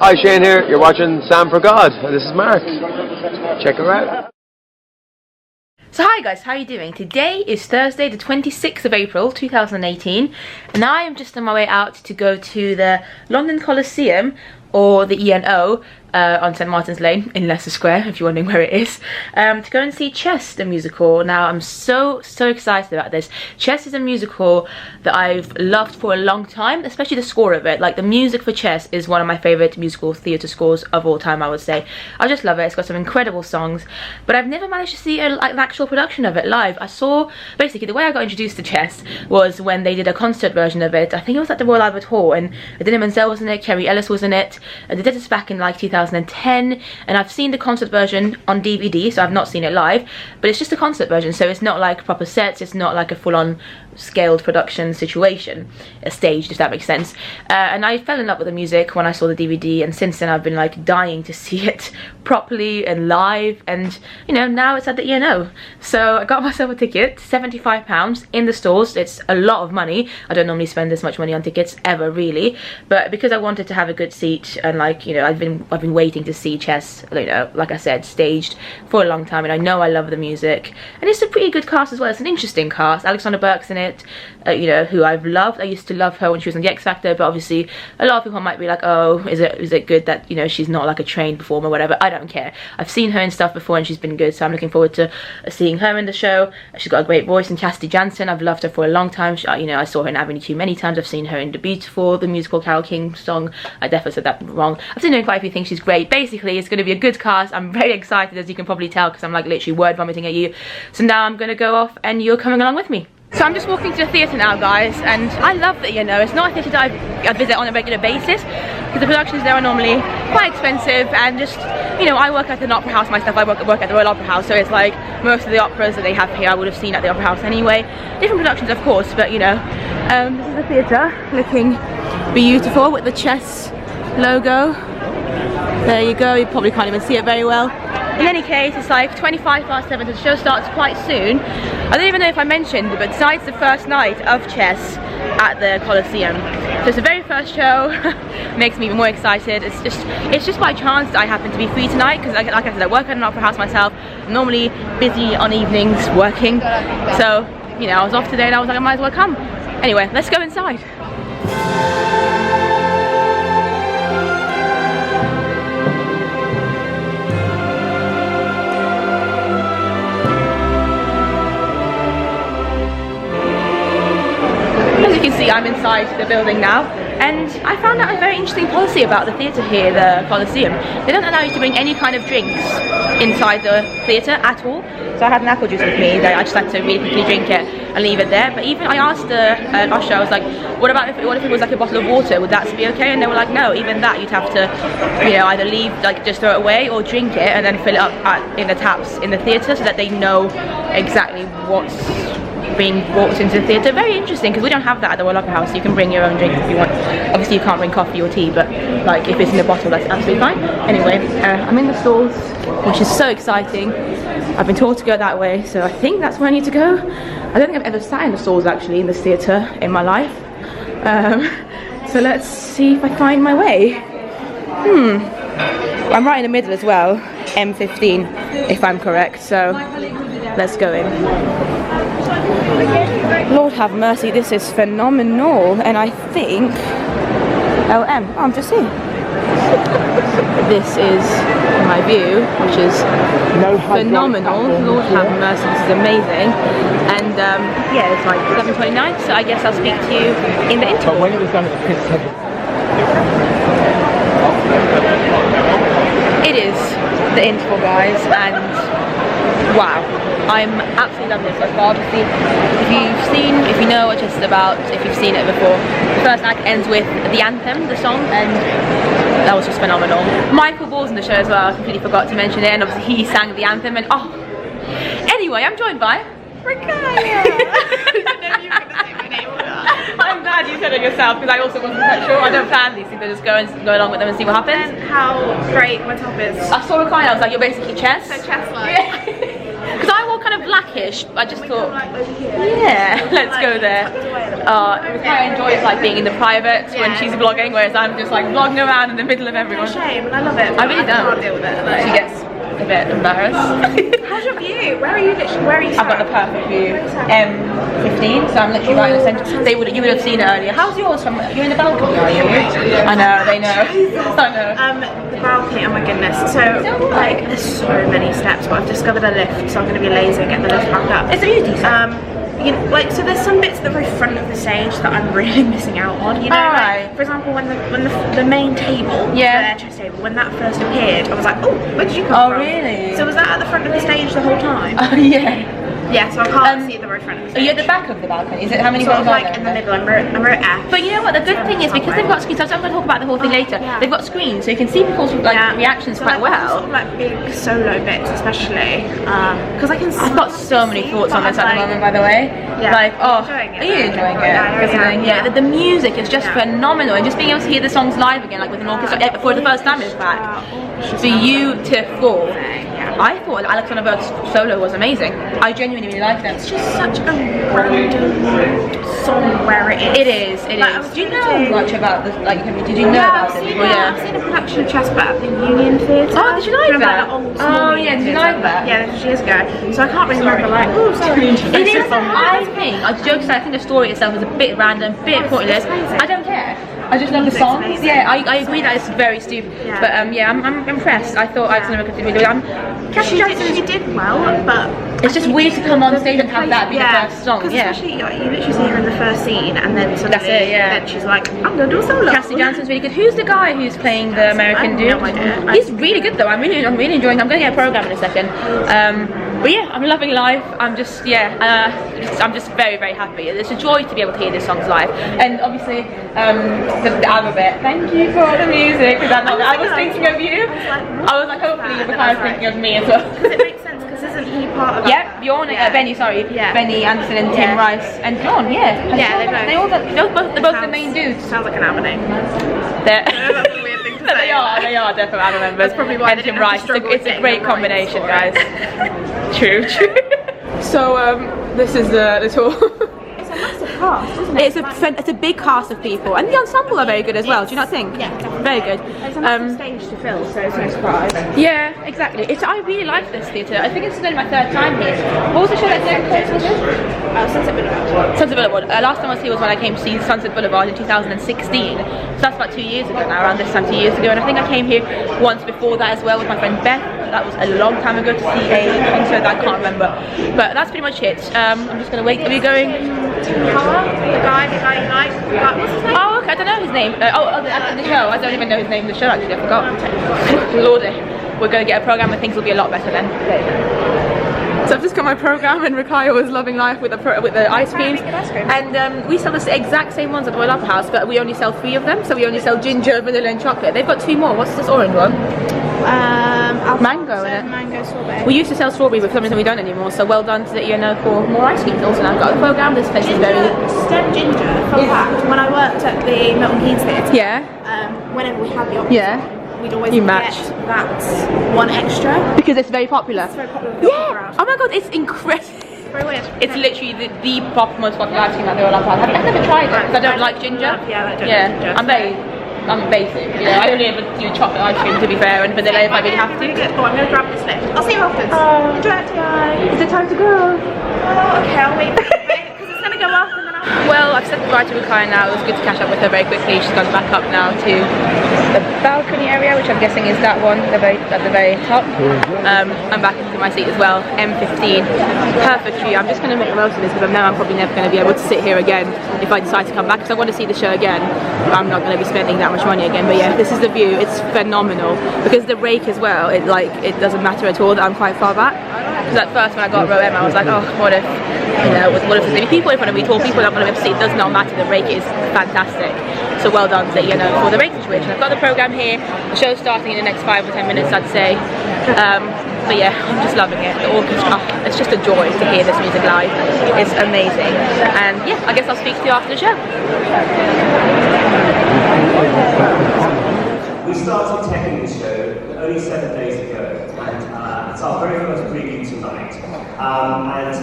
Hi, Shane here. You're watching Sam for God, and this is Mark. Check her out. So hi guys, how are you doing? Today is Thursday the 26th of April 2018 and I am just on my way out to go to the London Coliseum, or the ENO, on St Martin's Lane in Leicester Square, if you're wondering where it is, to go and see Chess the musical. Now I'm so excited about this. Chess is a musical that I've loved for a long time, especially the score of it. Like, the music for Chess is one of my favourite musical theatre scores of all time, I would say. I just love it. It's got some incredible songs, but I've never managed to see an actual production of it live. I saw, basically the way I got introduced to Chess was when they did a concert version of it. I think it was at the Royal Albert Hall, and Idina Menzel was in it, Kerry Ellis was in it, and they did this back in like 2010, and I've seen the concert version on DVD, so I've not seen it live, but it's just a concert version, so it's not like proper sets, it's not like a full-on scaled production situation, staged, if that makes sense. And I fell in love with the music when I saw the DVD, and since then I've been like dying to see it properly and live, and you know, now it's at the ENO. So I got myself a ticket, £75 in the stores. It's a lot of money. I don't normally spend this much money on tickets ever, really, but because I wanted to have a good seat, and like, you know, I've been waiting to see Chess, you know, like I said, staged for a long time, and I know I love the music, and it's a pretty good cast as well. It's an interesting cast. Alexander Burke's in it, you know, who I've loved. I used to love her when she was on the X Factor, but obviously a lot of people might be like, oh, is it good that, you know, she's not like a trained performer or whatever. I don't care. I've seen her in stuff before and she's been good, so I'm looking forward to seeing her in the show. She's got a great voice. And Cassidy Jansen, I've loved her for a long time. You know, I saw her in Avenue 2 many times. I've seen her in The Beautiful, the musical Carole King song. I definitely said that wrong. I've seen her in quite a few things. She's great. Basically, it's going to be a good cast. I'm very excited, as you can probably tell, because I'm like literally word vomiting at you. So now I'm going to go off and you're coming along with me. So I'm just walking to the theatre now, guys, and I love that, you know, it's not a theatre that I visit on a regular basis, because the productions there are normally quite expensive, and just, you know, I work at an opera house myself. I work at the Royal Opera House, so it's like most of the operas that they have here I would have seen at the Opera House anyway. Different productions, of course, but you know, this is the theatre, looking beautiful with the Chess logo. There you go, you probably can't even see it very well. In any case, it's like 7:25, so the show starts quite soon. I don't even know if I mentioned, but tonight's the first night of Chess at the Coliseum. So it's the very first show. Makes me even more excited. It's just by chance that I happen to be free tonight, because like I said, I work at an opera house myself. I'm normally busy on evenings working. So, you know, I was off today and I was like, I might as well come. Anyway, let's go inside. As you can see, I'm inside the building now, and I found out a very interesting policy about the theatre here, the Coliseum. They don't allow you to bring any kind of drinks inside the theatre at all. So I had an apple juice with me, I just had to really quickly drink it and leave it there. But even I asked the usher, I was like, what if it was like a bottle of water, would that be okay? And they were like, no, even that you'd have to, you know, either leave, like just throw it away, or drink it and then fill it up in the taps in the theatre, so that they know exactly what's being brought into the theatre. Very interesting, because we don't have that at the Royal Opera House. You can bring your own drink if you want. Obviously you can't bring coffee or tea, but like if it's in a bottle, that's absolutely fine. Anyway, I'm in the stalls, which is so exciting. I've been told to go that way, so I think that's where I need to go. I don't think I've ever sat in the stalls actually in this theatre in my life. So let's see if I find my way. I'm right in the middle as well, M15 if I'm correct, so let's go in. Lord have mercy, this is phenomenal, and I think LM, I'm just here. This is my view, which is phenomenal. Lord have mercy, this is amazing. And yeah, it's like 7:29, so I guess I'll speak to you in the interval. When it was done at the It is the interval, guys, and wow, I'm absolutely loving it so far. Obviously, if you know what Chess is about, if you've seen it before, the first act ends with the anthem, the song, and that was just phenomenal. Michael Ball's in the show as well, I completely forgot to mention it, and obviously he sang the anthem, and oh, anyway, I'm joined by I'm glad you said it yourself, because I also wasn't quite sure. I don't plan these things, I just go along with them and see what happens. And how great my top is. I saw a client, I was like, you're basically Chess. So Chess-like. Yeah. Because I wore kind of blackish. I just thought, yeah, let's go there. Ricardo enjoys like being in the private when she's vlogging, whereas I'm just like vlogging around in the middle of everyone. It's a shame, and I love it. I really don't. I can't deal with it. Like. She gets a bit embarrassed. How's your view? Where are you? Where are you? I've got the perfect view. 15, so I'm literally right in the centre. You would have seen it earlier. How's yours? You're in the balcony, are you? I know, they know. I know. The balcony, oh my goodness. So like there's so many steps, but I've discovered a lift, so I'm gonna be lazy and get the lift back up. It's really decent. You know, like, so there's some bits at the very front of the stage that I'm really missing out on. You know, like, for example, when the main table, the chess table, when that first appeared, I was like, oh, where did you come from? Oh, really? So was that at the front of the stage the whole time? Oh, yeah. Yeah, so I can't see at the very front of the stage. Are you at the back of the balcony? Is it how many sort rows of like in the middle? I'm row F. But you know what? The good thing is because they've got screens. I'm going to talk about the whole thing later. They've got screens, so you can see people's reactions so quite well. Sort of like big solo bits, especially because I can. I've got so many thoughts on this at the moment, by the way. Yeah. Like, oh, are you enjoying it? Yeah. The music is just phenomenal, and just being able to hear the songs live again, like with an orchestra for the first time, in fact, beautiful. I thought Alexander Burke's solo was amazing. I genuinely really liked them. It's just such a random song where it is. It is. It like, is. Do you know much about this? Like, did you know about it before? Yeah, I've seen a production of Chess at the Union Theatre. Oh, did you like that? Oh, yeah, did you like that? Yeah, years ago. So I can't really remember. Like, oh, sorry. It is. I think. I think the story itself is a bit random, a bit pointless. I don't care. I just love the songs. Yeah, I agree that it's very stupid. Yeah. But yeah, I'm impressed. I thought I'd never considered it. She did well, but it's just weird to come on stage and have that be the first song. Yeah. Especially like, you literally see her in the first scene, and then suddenly, that's it. Yeah. Then she's like, I'm gonna do a solo. Cassie Jansen's really good. Who's the guy who's playing the American dude? No idea. He's really good though. I'm really enjoying. I'm going to get a program in a second. But yeah, I'm loving live. I'm just I'm just very happy. It's a joy to be able to hear these songs live, and obviously the alphabet. Thank you for the music. I was thinking of you. I was like, hopefully you're kind of thinking of me as well. Because it makes sense. Because isn't he part of? Yeah, Bjorn, Benny. Sorry, Benny Anderson and Tim Rice and Bjorn. Yeah, they're both the main dudes. Sounds like an ABBA name. That's a weird thing to say. They are definitely ABBA members. That's probably why and Tim Rice. It's a great combination, guys. True. So this is the tour. It's a massive cast, isn't it? It's a big cast of people, and the ensemble are very good as well. Do you not think? Yeah, definitely. Very good. It's a massive stage to fill, so it's no surprise. Yeah, exactly. I really like this theatre. I think it's only my third time here. What was the show that was this? Sunset Boulevard. Sunset Boulevard. Last time I was here was when I came to see Sunset Boulevard in 2016. So that's about 2 years ago now, around this time 2 years ago. And I think I came here once before that as well with my friend Beth. That was a long time ago to see a concert that I can't remember. But that's pretty much it. I'm just going to wait. Are we going? The guy you like. What's his name? Oh, okay, I don't know his name. The show. I don't even know his name. The show actually, I forgot. Lordy. We're going to get a program and things will be a lot better then. So I've just got my program, and Rikaya was loving life with the ice creams. And we sell the exact same ones at the Royal Opera House, but we only sell 3 of them. So we only sell ginger, vanilla, and chocolate. They've got 2 more. What's this orange one? Mango in it. Mango sorbet. We used to sell strawberry, but for some reason we don't anymore. So well done to the for more ice creams. Also now I've got the program. This place is very stem ginger. Fun fact: when I worked at the Milton Keynes Theatre, whenever we had the opera, we'd always get that one extra because it's very popular. It's very popular. Yeah. Oh my god, it's incredible. Very weird. It's literally the most popular ice cream that they're all about. I've never tried it because I don't like ginger. I don't like ginger. I'm basic, you know. I only ever do chocolate ice cream to be fair, and vanilla if I really have to. I'm going to grab this lift. I'll see you afterwards. Enjoy it, guys. Is it time to go? Oh, okay, I'll wait because it's going to go up and then Well, I've said goodbye to Rikaya now. It was good to catch up with her very quickly. She's gone back up now to the balcony area, which I'm guessing is that one, at the very top. I'm back into my seat as well, M15. Perfect view. I'm just going to make the most of this because I know I'm probably never going to be able to sit here again if I decide to come back because I want to see the show again. But I'm not going to be spending that much money again. But yeah, this is the view. It's phenomenal because the rake as well. It doesn't matter at all that I'm quite far back. Because at first when I got row M, I was like, oh, what if there's maybe people in front of me, tall people I'm going to be able to see. It does not matter. The rake is fantastic. So well done to for the rake situation. I've got the program here. The show's starting in the next 5 or 10 minutes, I'd say. But yeah, I'm just loving it. The orchestra, it's just a joy to hear this music live. It's amazing. And yeah, I guess I'll speak to you after the show. We started teching the show only 7 days ago, and it's our very first preview tonight. And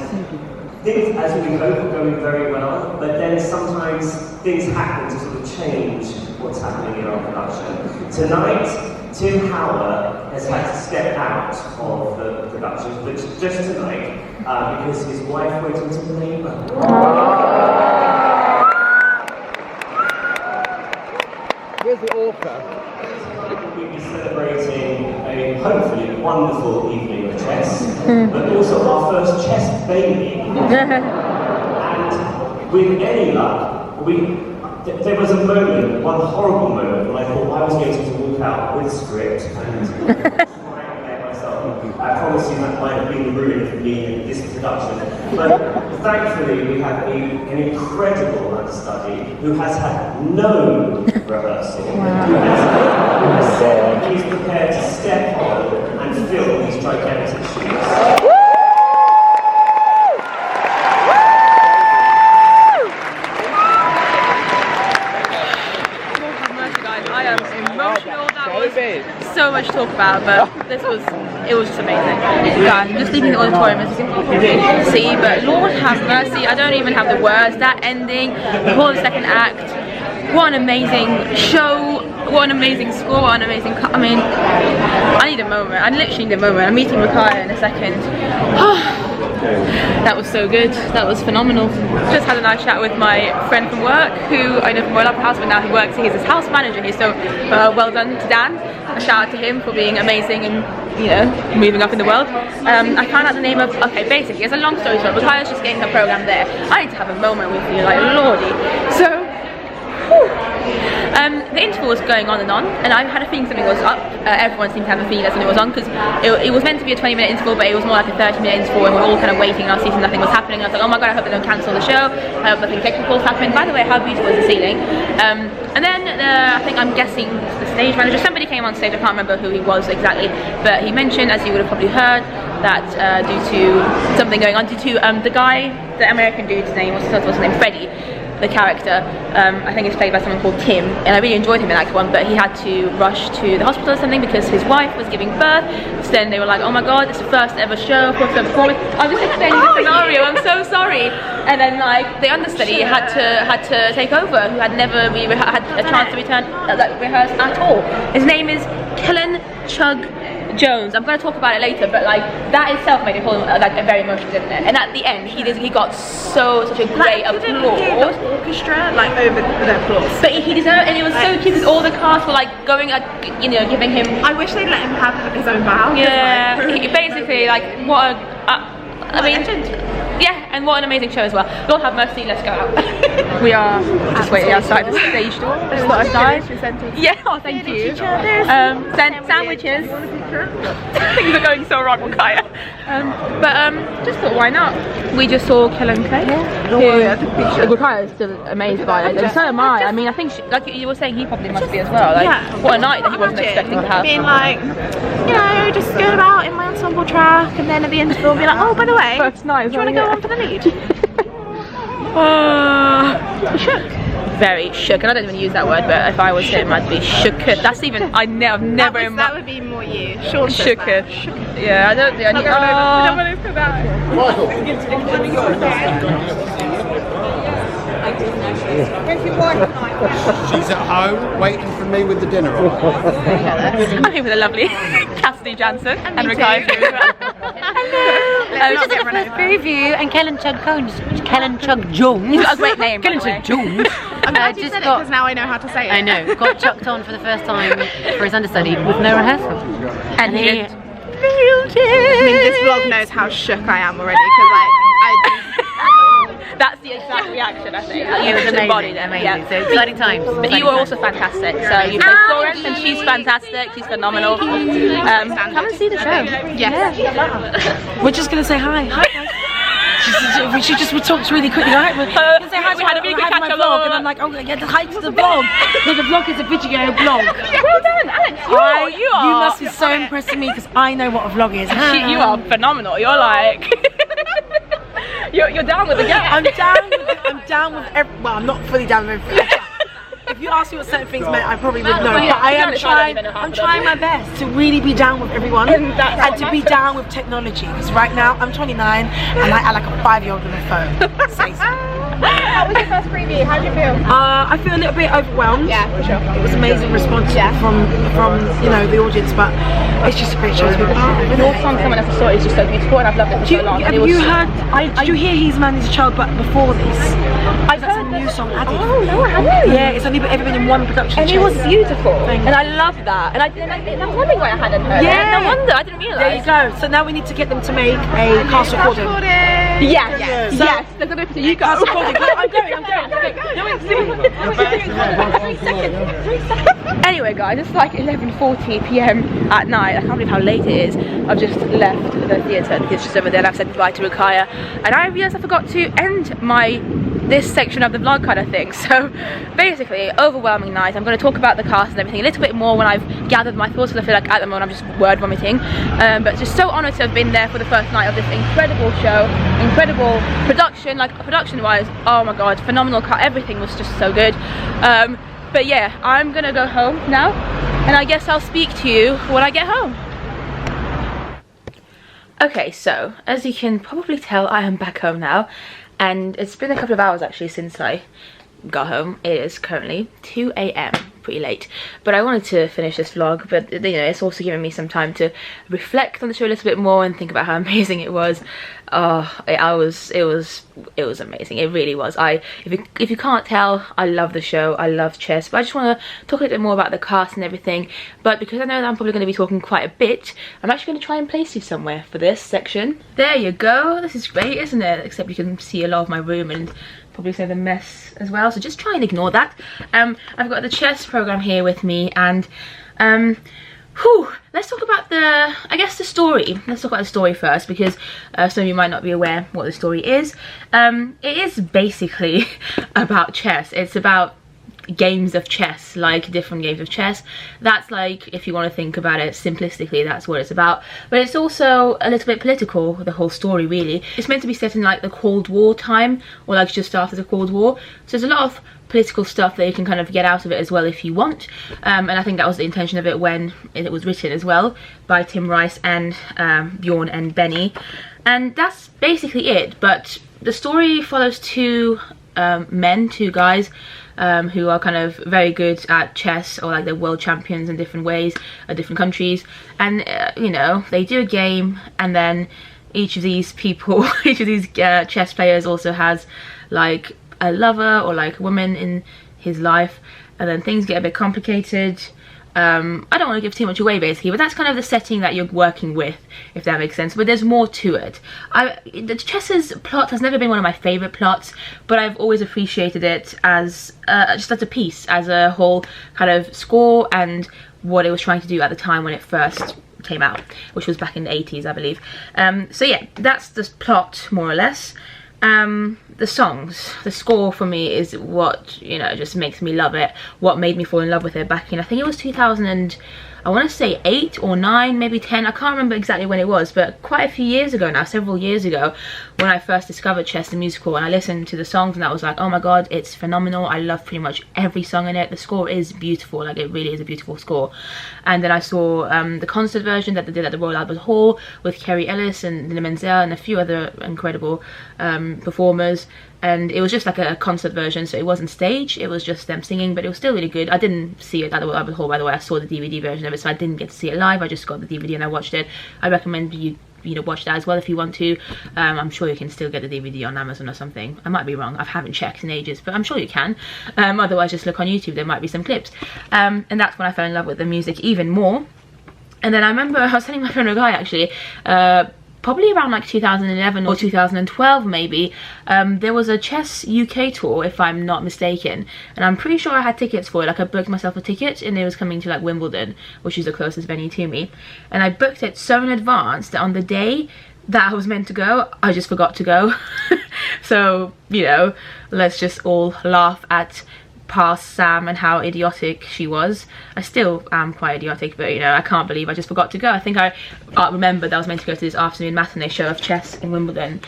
things, as we hope, are going very well, but then sometimes things happen to sort of change what's happening in our production. Tonight, Tim Howard has had to step out of the production, but just tonight, because his wife went into labour. Where's the author? We'll be celebrating a hopefully wonderful evening of chess, but also our first chess baby. And with any luck, there was a moment, one horrible moment, when I thought I was going to walk out with script and nightmare myself. I promise you that might have been the ruin for me in this production. But thankfully, we have an incredible understudy who has had no rehearsal. Wow. Who has said he's prepared to step on and fill these gigantic shoes. So much to talk about, but it was just amazing. Guys, I'm just leaving the auditorium as you can see, but Lord have mercy, I don't even have the words. That ending, the whole second act, what an amazing show, what an amazing score, what an amazing I mean, I need a moment, I literally need a moment. I'm meeting Micaiah in a second. That was so good, that was phenomenal. Just had a nice chat with my friend from work, who I know from my love house, but now he works, he's his house manager here, so well done to Dan. A shout out to him for being amazing and, you know, moving up in the world. I found out the name of, okay, basically, it's a long story short, Micaiah's just getting her program there. I need to have a moment with you, like, lordy. So, the interval was going on, and I had a feeling something was up. Everyone seemed to have a feeling that something was on, because it was meant to be a 20-minute interval, but it was more like a 30-minute interval, and we were all kind of waiting in our seats and nothing was happening. I was like, oh my god, I hope they don't cancel the show. I hope nothing technical's happening. By the way, how beautiful is the ceiling? And then I think, I'm guessing the stage manager, somebody came on stage, I can't remember who he was exactly, but he mentioned, as you would have probably heard, that due to something going on, due to the guy, the American dude's name, what's his name, Freddie, the character, I think it's played by someone called Tim, and I really enjoyed him in Act 1, but he had to rush to the hospital or something because his wife was giving birth. So then they were like, oh my god, it's the first ever show, first ever performance. I'm just explaining the scenario, I'm so sorry. And then like the understudy had to take over, who had never really had a chance to rehearse at all. His name is Kenan Jones. I'm going to talk about it later, but like that itself made it whole, like very emotional, didn't it? And at the end, he got such a great applause. The orchestra, like over the applause. But he deserved, and it was so cute because all the cast were like going, you know, giving him. I wish they'd let him have his own bow. Yeah, like, he basically like what a. I mean, yeah, and what an amazing show as well. Lord have mercy, let's go out. We are just waiting outside the stage door. Just got outside. Yeah, oh, thank you. Sandwiches. Things are going so wrong, Micaiah. Just thought, why not? We just saw Kenan who Micaiah is still amazed by it, and so am I. I mean, I think, like you were saying, he probably must be as well. Like, yeah. What a night that he wasn't expecting to have. Being like, you know, just going about in my ensemble track, and then at the end of the film, be like, oh, by the way, first night, do you want to go on for the lead? Shook. Very shook, and I don't even use that word, but if I was him, I'd be shook. That's even, I've never in my... That would be more you. Sean says shook. Yeah, I don't think I don't want to put that. She's at home waiting for me with the dinner on. I'm here with the lovely Cassidy Jansen and Micaiah. Hello. We just did a first preview, and Kenan Jones. He's got a great name. Kenan Jones. I'm glad you said it because now I know how to say it. I know. Got chucked on for the first time for his understudy with no rehearsal. And he I mean, this vlog knows how shook I am already because that's the exact reaction, I think. It was amazing, Yeah. So exciting times. But you were also fantastic. So you played Florence, and she's fantastic. She's phenomenal. Come and see the show. yes. Yeah. We're just gonna say hi. Hi guys. She just talks really quickly. Right? We're gonna say hi. We had a really good catch up. And I'm like, oh yeah, hi to the vlog. No, the vlog is a video blog. Well done, Alex. You must be so impressed with me because I know what a vlog is. You are phenomenal. You're like. You're down with the gang. I'm down with well, I'm not fully down with everything. if you ask me what certain things meant, I probably would know. But I am trying. I'm trying my best to really be down with everyone and to be down with technology. Because right now I'm 29 and I act like a 5-year-old with a phone. Say so. How was your first preview? How do you feel? I feel a little bit overwhelmed. Yeah, for sure. It was amazing response from you know, the audience, but it's just a great show to be part of. Your song Someone Else's Story is just so beautiful, and I've loved it for so long. Have you heard? Did you hear He's Man Is a Child? But before this, that's a new song added. Oh no, I haven't. Yeah, it's only ever been in one production. And it was beautiful, Thank and I love that. And I was wondering why I hadn't heard it. Yeah. No wonder, I didn't realise. There you go. So now we need to get them to make a cast recording. Yes, So- yes. They're gonna do you go. Cast recording. I'm going. Anyway guys, it's like 11:40 p.m. at night. I can't believe how late it is. I've just left the theatre. It's just over there and I've said goodbye to Rukaya. And I realised I forgot to end this section of the vlog kind of thing. So basically, overwhelming night. I'm going to talk about the cast and everything a little bit more when I've gathered my thoughts, because I feel like at the moment I'm just word vomiting. But just so honoured to have been there for the first night of this incredible show, incredible production, like production wise, oh my god, phenomenal cut, everything was just so good. But yeah, I'm gonna go home now, and I guess I'll speak to you when I get home. Okay, so as you can probably tell, I am back home now, and it's been a couple of hours actually since I got home. It is currently 2 AM, pretty late, but I wanted to finish this vlog, but you know, it's also given me some time to reflect on the show a little bit more and think about how amazing it was. It was amazing. It really was. If you can't tell, I love the show. I love chess, but I just want to talk a little bit more about the cast and everything. But because I know that I'm probably going to be talking quite a bit, I'm actually going to try and place you somewhere for this section. There you go. This is great, isn't it? Except you can see a lot of my room and probably say the mess as well, so just try and ignore that. I've got the chess program here with me, and let's talk about the story. Let's talk about the story first, because some of you might not be aware what the story is. It is basically about chess. It's about games of chess, like different games of chess. That's like, if you want to think about it simplistically, that's what it's about. But it's also a little bit political, the whole story really. It's meant to be set in like the Cold War time, or like just after the Cold War. So there's a lot of political stuff that you can kind of get out of it as well if you want. And I think that was the intention of it when it was written as well, by Tim Rice and Bjorn and Benny. And that's basically it. But the story follows two guys who are kind of very good at chess, or like they're world champions in different ways at different countries, and you know, they do a game, and then each of these people each of these chess players also has like a lover or like a woman in his life, and then things get a bit complicated. I don't want to give too much away basically, but that's kind of the setting that you're working with, if that makes sense. But there's more to it. The chess's plot has never been one of my favourite plots, but I've always appreciated it as just as a piece, as a whole kind of score, and what it was trying to do at the time when it first came out, which was back in the 80s, I believe. So yeah, that's the plot more or less. The songs, the score for me is what, you know, just makes me love it. What made me fall in love with it back in, I think it was 2000 and I want to say 8 or 9, maybe 10, I can't remember exactly when it was, but quite a few years ago now, several years ago, when I first discovered Chess the Musical, and I listened to the songs and I was like, oh my god, it's phenomenal. I love pretty much every song in it. The score is beautiful, like it really is a beautiful score. And then I saw the concert version that they did at the Royal Albert Hall with Kerry Ellis and Nina Menzel and a few other incredible performers. And it was just like a concert version, so it wasn't stage, it was just them singing, but it was still really good. I didn't see it at the Royal Albert Hall, by the way. I saw the DVD version of it, so I didn't get to see it live. I just got the DVD and I watched it. I recommend you know, watch that as well if you want to. I'm sure you can still get the DVD on Amazon or something. I might be wrong, I haven't checked in ages, but I'm sure you can. Otherwise just look on YouTube, there might be some clips. And that's when I fell in love with the music even more. And then I remember I was telling my friend Rogai actually, probably around like 2011 or 2012 maybe, there was a Chess UK tour, if I'm not mistaken, and I'm pretty sure I had tickets for it. Like I booked myself a ticket, and it was coming to like Wimbledon, which is the closest venue to me, and I booked it so in advance that on the day that I was meant to go, I just forgot to go. So, you know, let's just all laugh at past Sam and how idiotic she was. I still am quite idiotic, but you know, I can't believe I just forgot to go. I think I remember that I was meant to go to this afternoon matinee show of chess in Wimbledon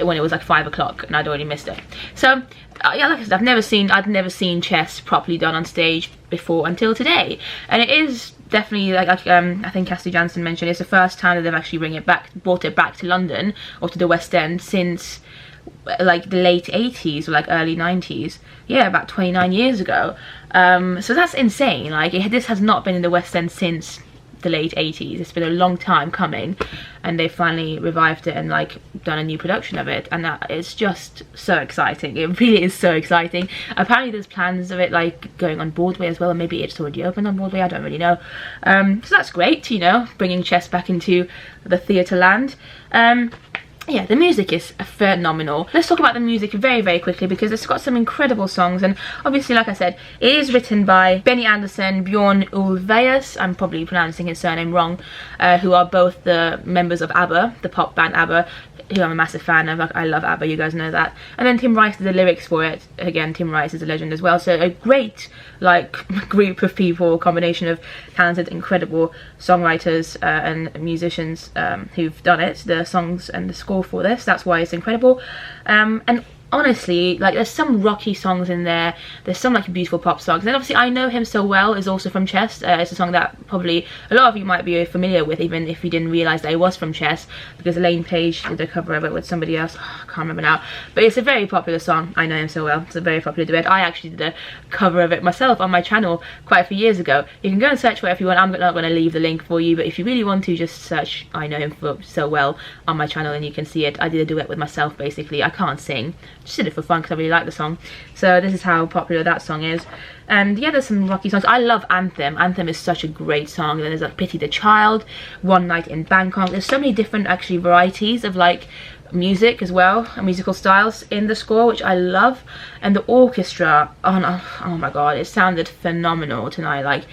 when it was like 5 o'clock, and I'd already missed it. So yeah, like I said, I'd never seen chess properly done on stage before until today, and it is definitely like I think Cassie Jansen mentioned, it's the first time that they've actually brought it back to London or to the West End since like the late 80s or like early 90s. Yeah, about 29 years ago. So that's insane. Like this has not been in the West End since the late 80s. It's been a long time coming, and they finally revived it and like done a new production of it, and it's just so exciting. It really is so exciting. Apparently there's plans of it like going on Broadway as well, and maybe it's already opened on Broadway, I don't really know. So that's great, you know, bringing chess back into the theatre land. Yeah, the music is phenomenal. Let's talk about the music very, very quickly, because it's got some incredible songs, and obviously, like I said, it is written by Benny Andersson, Bjorn Ulvaeus, I'm probably pronouncing his surname wrong, who are both the members of ABBA, the pop band ABBA, who I'm a massive fan of. Like, I love ABBA, you guys know that. And then Tim Rice did the lyrics for it. Again, Tim Rice is a legend as well. So a great like group of people, combination of talented, incredible songwriters and musicians who've done it, the songs and the score for this. That's why it's incredible. And honestly, like, there's some rocky songs in there, there's some like beautiful pop songs, and obviously I Know Him So Well is also from Chess. It's a song that probably a lot of you might be familiar with, even if you didn't realise that it was from Chess, because Elaine Page did a cover of it with somebody else. I can't remember now, but it's a very popular song, I Know Him So Well. It's a very popular duet. I actually did a cover of it myself on my channel quite a few years ago. You can go and search for it if you want. I'm not going to leave the link for you, but if you really want to, just search I Know Him So Well on my channel and you can see it. I did a duet with myself, basically. I can't sing, just did it for fun because I really like the song. So this is how popular that song is. And yeah, there's some rocky songs. I love Anthem. Anthem is such a great song. And then there's like Pity the Child, One Night in Bangkok. There's so many different actually varieties of like music as well, musical styles in the score, which I love. And the orchestra, oh my god, it sounded phenomenal tonight. Like,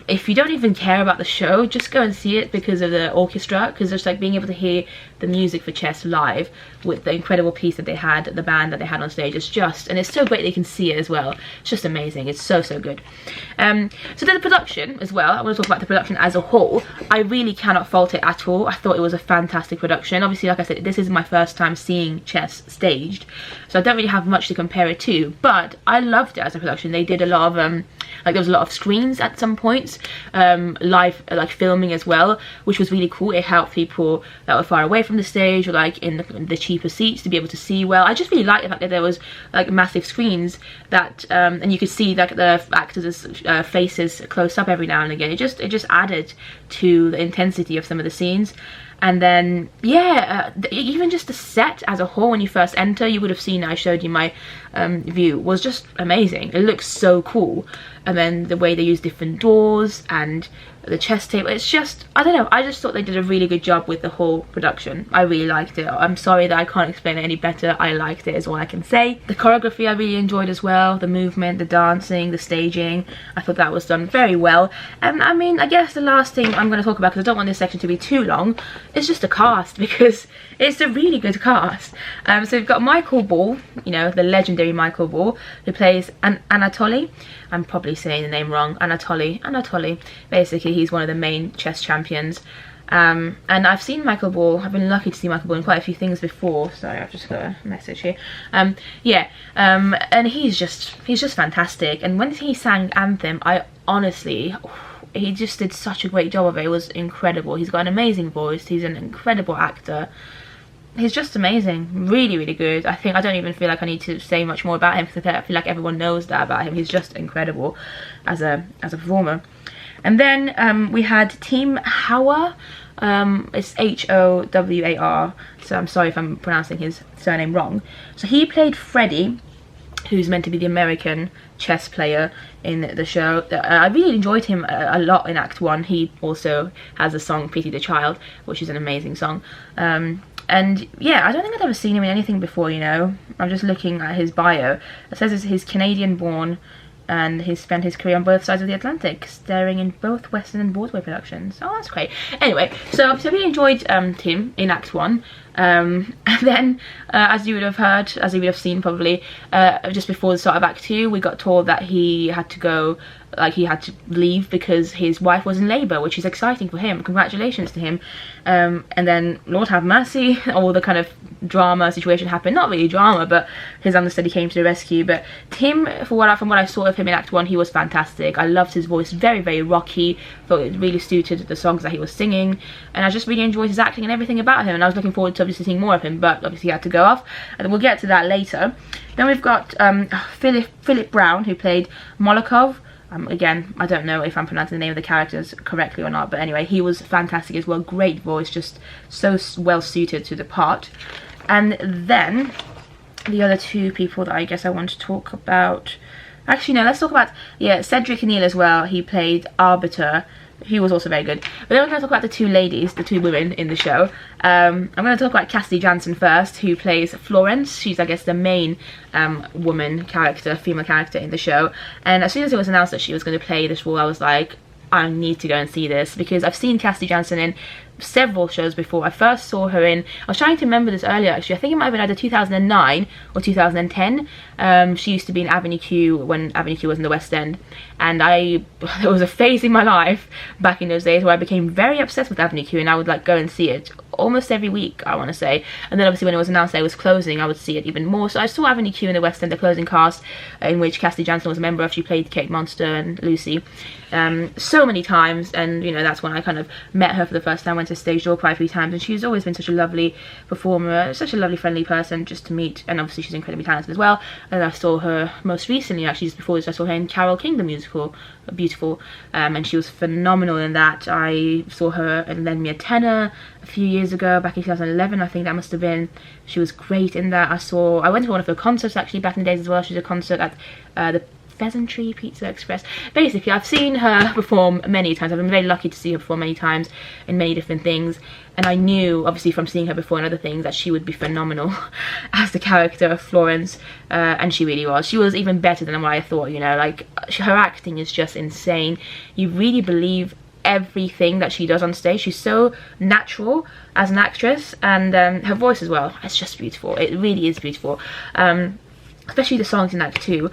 if you don't even care about the show, just go and see it because of the orchestra, because just like being able to hear the music for Chess live with the incredible piece that they had, the band that they had on stage, is just, and it's so great that you can see it as well. It's just amazing. It's so good. So then the production as well, I want to talk about the production as a whole. I really cannot fault it at all. I thought it was a fantastic production. Obviously, like I said, this is my first time seeing Chess staged, so I don't really have much to compare it to, but I loved it as a production. They did a lot of like, there was a lot of screens at some points, live like filming as well, which was really cool. It helped people that were far away from the stage or like in the cheaper seats to be able to see well. I just really liked the fact that there was like massive screens that and you could see like the actors' faces close up every now and again. It just added to the intensity of some of the scenes. And then yeah, even just the set as a whole, when you first enter, you would have seen, I showed you my view, was just amazing. It looks so cool. And then the way they use different doors and the chess table, it's just, I don't know, I just thought they did a really good job with the whole production. I really liked it. I'm sorry that I can't explain it any better. I liked it is all I can say. The choreography I really enjoyed as well, the movement, the dancing, the staging, I thought that was done very well. And I mean, I guess the last thing I'm going to talk about, because I don't want this section to be too long, is just the cast, because it's a really good cast. So we've got Michael Ball, you know, the legendary Michael Ball, who plays Anatoly. I'm probably saying the name wrong. Anatoly. Basically, he's one of the main chess champions. And I've seen Michael Ball. I've been lucky to see Michael Ball in quite a few things before. Sorry, I've just got a message here. And he's just fantastic. And when he sang Anthem, he just did such a great job of it. It was incredible. He's got an amazing voice. He's an incredible actor. He's just amazing. Really good. I don't even feel like I need to say much more about him, because I feel like everyone knows that about him. He's just incredible as a performer. And then we had Team Howar. It's Howar. So I'm sorry if I'm pronouncing his surname wrong. So he played Freddie, who's meant to be the American chess player in the show. I really enjoyed him a lot in Act 1. He also has a song, Pity the Child, which is an amazing song. And yeah, I don't think I've ever seen him in anything before, you know. I'm just looking at his bio. It says he's Canadian born, and he's spent his career on both sides of the Atlantic, starring in both Western and Broadway productions. Oh, that's great. Anyway, so I really enjoyed Tim in Act 1. And then, as you would have heard, as you would have seen probably, just before the start of Act 2, we got told that he had to go, like he had to leave because his wife was in labour, which is exciting for him. Congratulations to him. And then, Lord have mercy, all the kind of drama situation happened. Not really drama, but his understudy came to the rescue. But Tim, from what I saw of him in Act 1, he was fantastic. I loved his voice, very, very rocky. Thought it really suited the songs that he was singing. And I just really enjoyed his acting and everything about him. And I was looking forward to obviously seeing more of him, but obviously he had to go off. And we'll get to that later. Then we've got Philip Brown, who played Molokov. Again, I don't know if I'm pronouncing the name of the characters correctly or not, but anyway, he was fantastic as well. Great voice, just so well suited to the part. And then the other two people that I guess I want to talk about, actually no, let's talk about, yeah, Cedric Neal as well. He played Arbiter. He was also very good. But then we're going to talk about the two ladies, the two women in the show. I'm going to talk about Cassidy Jansen first, who plays Florence. She's, I guess, the main woman character, female character in the show. And as soon as it was announced that she was going to play this role, I was like, I need to go and see this, because I've seen Cassidy Jansen in several shows before. I first saw her in, I was trying to remember this earlier actually, I think it might have been either 2009 or 2010. She used to be in Avenue Q when Avenue Q was in the West End, and there was a phase in my life back in those days where I became very obsessed with Avenue Q, and I would like go and see it almost every week, I want to say. And then obviously when it was announced that it was closing, I would see it even more. So I saw Avenue Q in the West End, the closing cast, in which Cassidy Jansen was a member of. She played Kate Monster and Lucy so many times, and you know, that's when I kind of met her for the first time. Went to stage door quite a few times, and she's always been such a lovely performer, such a lovely friendly person just to meet, and obviously she's incredibly talented as well. And I saw her most recently, actually just before this, I saw her in Carole King the musical, Beautiful, and she was phenomenal in that. I saw her in Lend Me a Tenor a few years ago, back in 2011 I think that must have been. She was great in that. I went to one of her concerts actually back in the days as well. She did a concert at the Pheasantry Pizza Express. Basically, I've seen her perform many times. I've been very lucky to see her perform many times in many different things, and I knew obviously from seeing her before in other things that she would be phenomenal as the character of Florence, and she really was. She was even better than what I thought, you know, like her acting is just insane. You really believe everything that she does on stage. She's so natural as an actress, and her voice as well, it's just beautiful. It really is beautiful. Especially the songs in Act 2,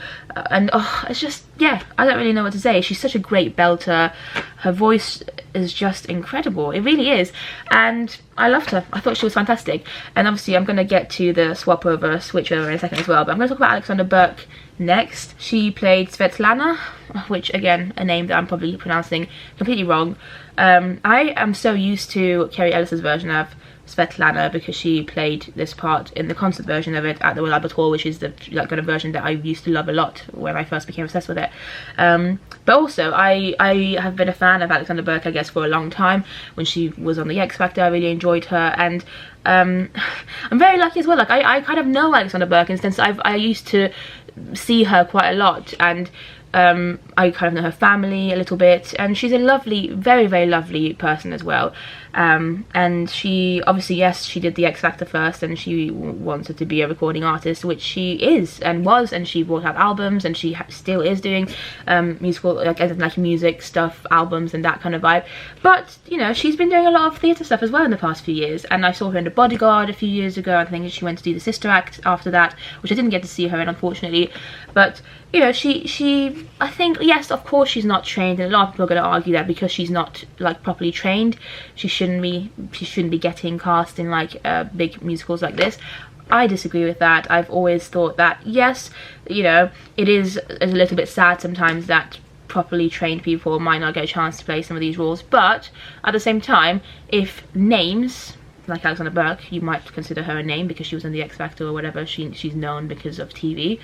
and oh, it's just, yeah, I don't really know what to say. She's such a great belter. Her voice is just incredible, it really is, and I loved her. I thought she was fantastic. And obviously I'm going to get to the switch over in a second as well, but I'm going to talk about Alexandra Burke next. She played Svetlana, which again, a name that I'm probably pronouncing completely wrong. I am so used to Kerry Ellis's version of Svetlana because she played this part in the concert version of it at the Royal Albert Hall, which is the like kind of version that I used to love a lot when I first became obsessed with it. But also I have been a fan of Alexandra Burke, I guess, for a long time. When she was on the X Factor, I really enjoyed her, and I'm very lucky as well. Like I kind of know Alexandra Burke in the sense I used to see her quite a lot, and I kind of know her family a little bit, and she's a lovely, very, very lovely person as well. And she obviously, yes, she did the X Factor first, and she wanted to be a recording artist, which she is and was, and she brought out albums, and she still is doing musical, like music stuff, albums and that kind of vibe. But you know, she's been doing a lot of theatre stuff as well in the past few years, and I saw her in The Bodyguard a few years ago. I think she went to do the Sister Act after that, which I didn't get to see her in, unfortunately. But you know, she I think, yes, of course she's not trained, and a lot of people are going to argue that because she's not like properly trained, she shouldn't be getting cast in like big musicals like this. I disagree with that. I've always thought that, yes, you know, it is a little bit sad sometimes that properly trained people might not get a chance to play some of these roles, but at the same time, if names like Alexandra Burke, you might consider her a name because she was in the X Factor or whatever, she's known because of TV.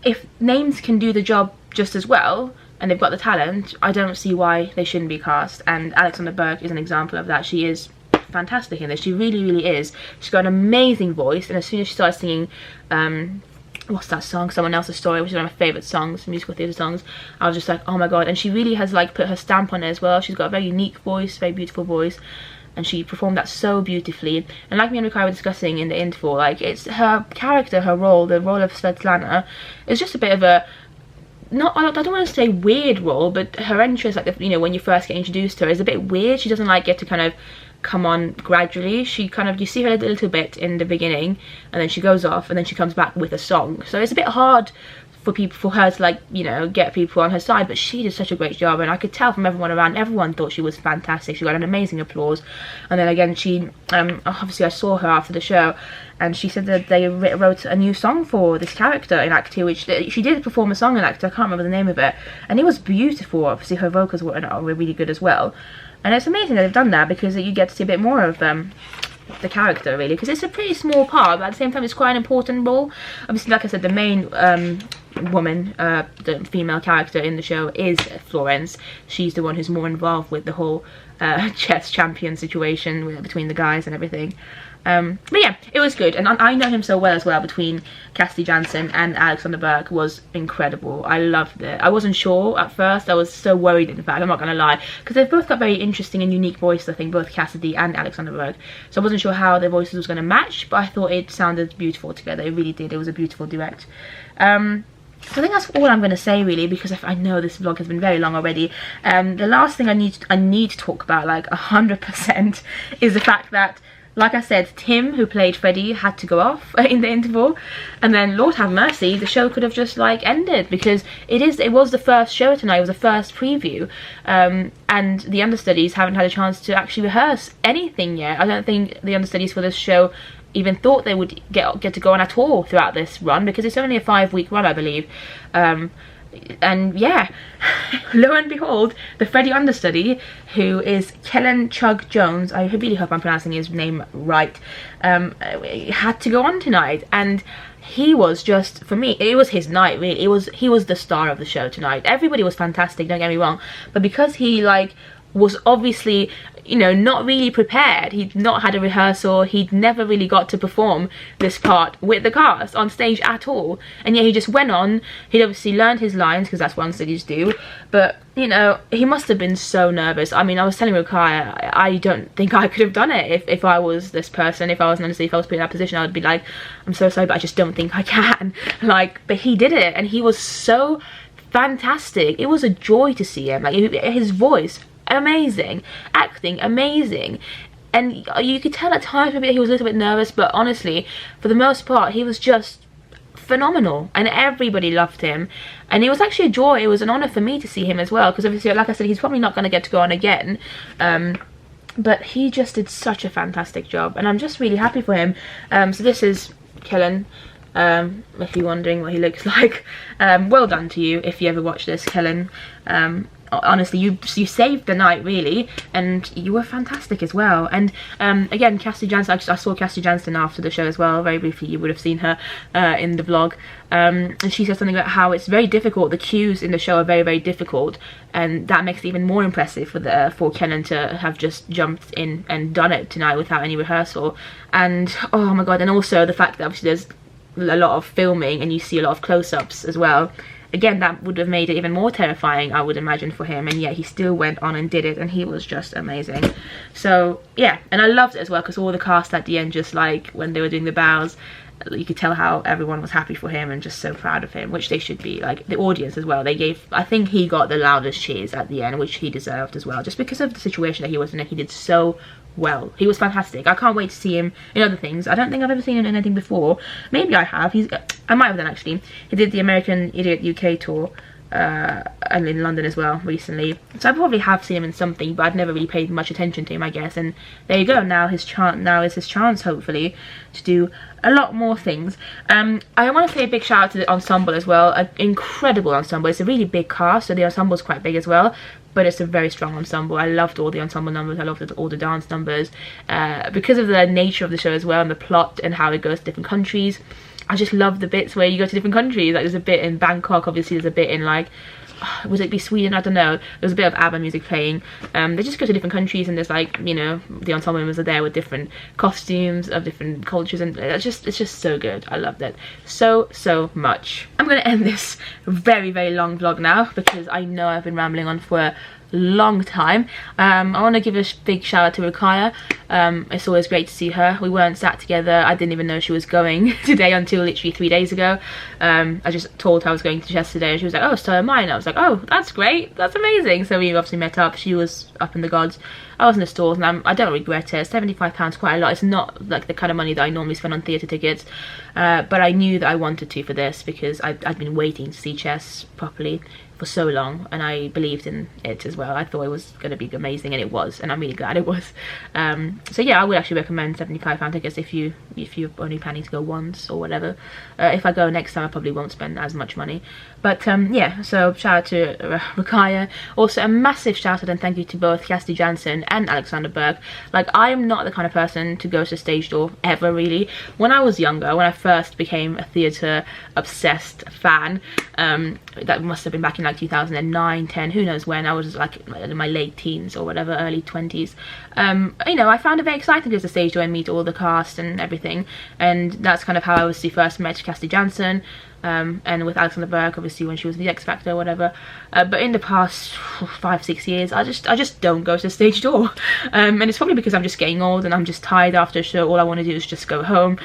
If names can do the job just as well, and they've got the talent, I don't see why they shouldn't be cast, and Alexandra Burke is an example of that. She is fantastic in this, she really, really is. She's got an amazing voice, and as soon as she started singing, what's that song, Someone Else's Story, which is one of my favourite songs, musical theatre songs, I was just like, oh my god. And she really has like put her stamp on it as well. She's got a very unique voice, very beautiful voice, and she performed that so beautifully. And like me and Rikai were discussing in the interval, like, it's her character, her role, the role of Svetlana is just a bit of a not, I don't want to say weird role, but her entrance, like, you know, when you first get introduced to her, is a bit weird. She doesn't like get to kind of come on gradually. She kind of, you see her a little bit in the beginning, and then she goes off, and then she comes back with a song. So it's a bit hard for her to, like, you know, get people on her side, but she did such a great job, and I could tell from everyone around, everyone thought she was fantastic. She got an amazing applause. And then again, she obviously I saw her after the show, and she said that they wrote a new song for this character in Act 2, which she did perform a song in Act 2, I can't remember the name of it, and it was beautiful. Obviously her vocals were really good as well, and it's amazing that they've done that, because you get to see a bit more of the character, really, because it's a pretty small part, but at the same time it's quite an important role. Obviously, like I said, the main woman, the female character in the show is Florence. She's the one who's more involved with the whole chess champion situation between the guys and everything. But yeah, it was good, and I know him so well as well. Between Cassidy Jansen and Alexander Burke was incredible. I loved it. I wasn't sure at first. I was so worried, in fact, I'm not gonna lie, because they've both got very interesting and unique voices, I think, both Cassidy and Alexander Burke. So I wasn't sure how their voices was gonna match, but I thought it sounded beautiful together. It really did. It was a beautiful duet. So I think that's all I'm going to say, really, because I know this vlog has been very long already. The last thing I need to talk about, like 100%, is the fact that, like I said, Tim, who played Freddie, had to go off in the interval, and then Lord have mercy, the show could have just like ended, because it was the first show tonight. It was the first preview, and the understudies haven't had a chance to actually rehearse anything yet. I don't think the understudies for this show even thought they would get to go on at all throughout this run, because it's only a 5-week run, I believe. And yeah, lo and behold, the Freddie understudy, who is Kenan Chug-Jones, I really hope I'm pronouncing his name right, had to go on tonight, and he was just, for me, it was his night, really. He was the star of the show tonight. Everybody was fantastic, don't get me wrong, but because he, like, was obviously, you know, not really prepared, he'd not had a rehearsal, he'd never really got to perform this part with the cast on stage at all, and yet he just went on. He'd obviously learned his lines, because that's what understudies do, but, you know, he must have been so nervous. I mean, I was telling Rukaya, I don't think I could have done it if I was this person. If I was an understudy, if I was put in that position, I would be like, I'm so sorry, but I just don't think I can. Like, but he did it, and he was so fantastic. It was a joy to see him. Like, his voice, amazing, acting amazing, and you could tell at times maybe that he was a little bit nervous, but honestly, for the most part, he was just phenomenal, and everybody loved him, and it was actually a joy. It was an honor for me to see him as well, because obviously, like I said, he's probably not going to get to go on again, but he just did such a fantastic job, and I'm just really happy for him. So this is Kenan, if you're wondering what he looks like. Well done to you if you ever watch this, Kenan. Honestly, you saved the night, really, and you were fantastic as well. And again, Cassidy Jansen, I saw Cassidy Jansen after the show as well, very briefly. You would have seen her in the vlog, and she said something about how it's very difficult. The cues in the show are very, very difficult, and that makes it even more impressive for Kenan to have just jumped in and done it tonight without any rehearsal. And oh my god, and also the fact that obviously there's a lot of filming and you see a lot of close-ups as well. Again, that would have made it even more terrifying, I would imagine, for him, and yet he still went on and did it, and he was just amazing. So yeah, and I loved it as well, because all the cast at the end, just like when they were doing the bows, you could tell how everyone was happy for him and just so proud of him, which they should be. Like the audience as well, they gave, I think he got the loudest cheers at the end, which he deserved as well, just because of the situation that he was in. He did so well. He was fantastic. I can't wait to see him in other things. I don't think I've ever seen him in anything before. Maybe I have. I might have done, actually. He did the American Idiot UK tour, and in London as well recently, so I probably have seen him in something, but I've never really paid much attention to him, I guess. And there you go, now is his chance, hopefully, to do a lot more things. I want to say a big shout out to the ensemble as well. An incredible ensemble. It's a really big cast, so the ensemble's quite big as well, but it's a very strong ensemble. I loved all the ensemble numbers. I loved all the dance numbers, because of the nature of the show as well, and the plot and how it goes to different countries. I just love the bits where you go to different countries. Like there's a bit in Bangkok, obviously there's a bit in, like, would it be Sweden? I don't know. There's a bit of ABBA music playing. They just go to different countries, and there's, like, you know, the ensemble members are there with different costumes of different cultures, and it's just so good. I loved it so much. I'm gonna end this very, very long vlog now, because I know I've been rambling on for a long time. I want to give a big shout out to Rukaya. It's always great to see her. We weren't sat together. I didn't even know she was going today until literally 3 days ago. I just told her I was going to chess today, and she was like, oh, so am I. And I was like, oh, that's great, that's amazing. So we obviously met up. She was up in the gods, I was in the stalls, and I don't regret it. £75, quite a lot. It's not like the kind of money that I normally spend on theatre tickets, but I knew that I wanted to for this, because I'd been waiting to see chess properly for so long, and I believed in it as well. I thought it was going to be amazing, and it was, and I'm really glad it was. So yeah, I would actually recommend £75 tickets if you're only planning to go once or whatever. If I go next time, I probably won't spend as much money. But yeah, so shout out to Rakaya. Also a massive shout out and thank you to both Kirsty Jansen and Alexander Burke. Like, I am not the kind of person to go to a stage door ever, really. When I was younger, when I first became a theatre obsessed fan, that must have been back in like 2009, 10, who knows when. I was like in my late teens or whatever, early 20s. You know, I found it very exciting to go to the stage door and meet all the cast and everything, and that's kind of how I obviously first met Kirsty Jansen. And with Alexander Burke, obviously, when she was in the X Factor or whatever. But in the past 5-6 years, I just don't go to the stage door. And it's probably because I'm just getting old and I'm just tired after a show. All I want to do is just go home.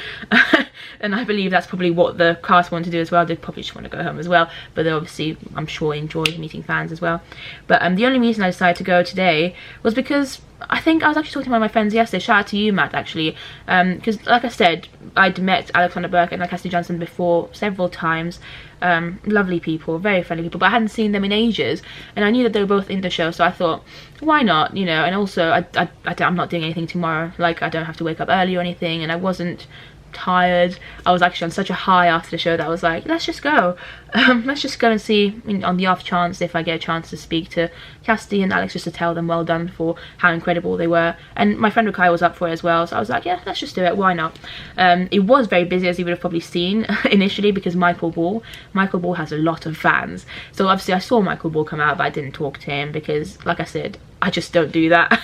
And I believe that's probably what the cast want to do as well. They probably just want to go home as well. But they obviously, I'm sure, enjoy meeting fans as well. But the only reason I decided to go today was because I think I was actually talking to one of my friends yesterday. Shout out to you, Matt, actually, because like I said, I'd met Alexander Burke and Kirsty Jansen before several times. Lovely people, very friendly people, but I hadn't seen them in ages, and I knew that they were both in the show, so I thought, why not, you know. And also I'm not doing anything tomorrow, like I don't have to wake up early or anything, and I wasn't tired. I was actually on such a high after the show that I was like, let's just go. Let's just go and see, on the off chance, if I get a chance to speak to Kirsty and Alex, just to tell them well done for how incredible they were. And my friend Rakaya was up for it as well, so I was like, yeah, let's just do it, why not. It was very busy, as you would have probably seen initially, because Michael Ball has a lot of fans. So obviously I saw Michael Ball come out, but I didn't talk to him because, like I said, I just don't do that.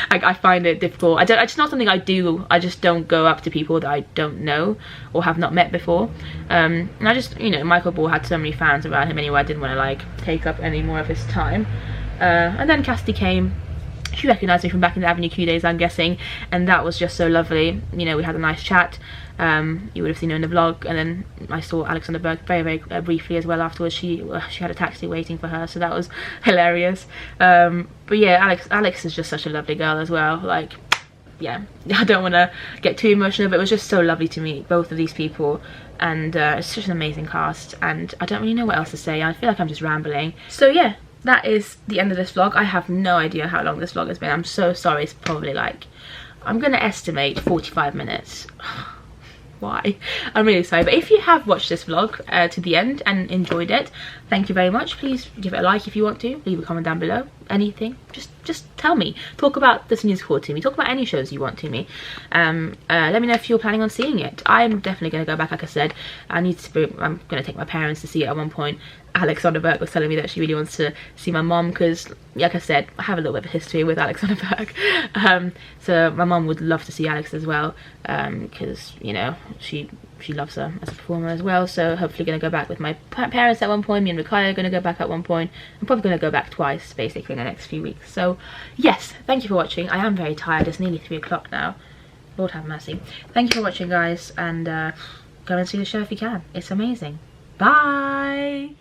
I find it difficult. It's just not something I do. I just don't go up to people that I don't know or have not met before. And I just, you know, Michael Ball had so many fans around him anyway, I didn't want to like take up any more of his time. And then Kirsty came. She recognised me from back in the Avenue Q days, I'm guessing, and that was just so lovely. You know, we had a nice chat. You would have seen her in the vlog, and then I saw Alexander Burke very briefly as well afterwards. She had a taxi waiting for her, so that was hilarious. But yeah, Alex is just such a lovely girl as well. Like, yeah, I don't want to get too emotional, but it was just so lovely to meet both of these people, and it's such an amazing cast, and I don't really know what else to say. I feel like I'm just rambling. So yeah, that is the end of this vlog. I have no idea how long this vlog has been. I'm so sorry. It's probably like, I'm gonna estimate 45 minutes. Why? I'm really sorry, but if you have watched this vlog to the end and enjoyed it, thank you very much. Please give it a like if you want to, leave a comment down below, anything, just tell me, talk about this musical to me, talk about any shows you want to me. Let me know if you're planning on seeing it. I'm definitely going to go back. Like I said, I'm going to take my parents to see it at one point. Alexander Burke was telling me that she really wants to see my mom, because like I said, I have a little bit of history with Alexander Burke. So my mom would love to see Alex as well, because, you know, she loves her as a performer as well. So hopefully going to go back with my parents at one point. Me and Rakaya are going to go back at one point. I'm probably going to go back twice basically in the next few weeks. So yes, thank you for watching. I am very tired. It's nearly 3 o'clock now. Lord have mercy. Thank you for watching, guys, and go and see the show if you can. It's amazing. Bye.